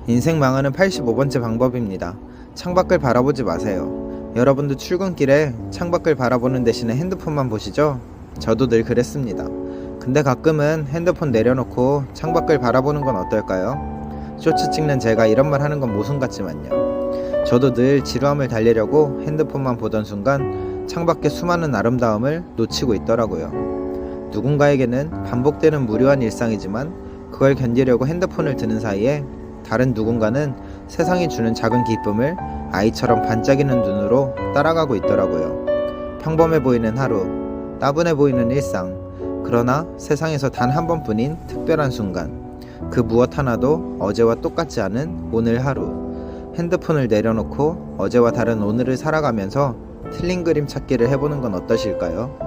인생 망하는 85번째 방법입니다. 창밖을 바라보지 마세요. 여러분도 출근길에 창밖을 바라보는 대신에 핸드폰만 보시죠? 저도 늘 그랬습니다. 근데 가끔은 핸드폰 내려놓고 창밖을 바라보는 건 어떨까요? 쇼츠 찍는 제가 이런 말 하는 건 모순 같지만요. 저도 늘 지루함을 달래려고 핸드폰만 보던 순간 창밖의 수많은 아름다움을 놓치고 있더라고요. 누군가에게는 반복되는 무료한 일상이지만 그걸 견디려고 핸드폰을 드는 사이에 다른 누군가는 세상이 주는 작은 기쁨을 아이처럼 반짝이는 눈으로 따라가고 있더라고요. 평범해 보이는 하루, 따분해 보이는 일상, 그러나 세상에서 단 한 번뿐인 특별한 순간, 그 무엇 하나도 어제와 똑같지 않은 오늘 하루. 핸드폰을 내려놓고 어제와 다른 오늘을 살아가면서 틀린 그림 찾기를 해보는 건 어떠실까요?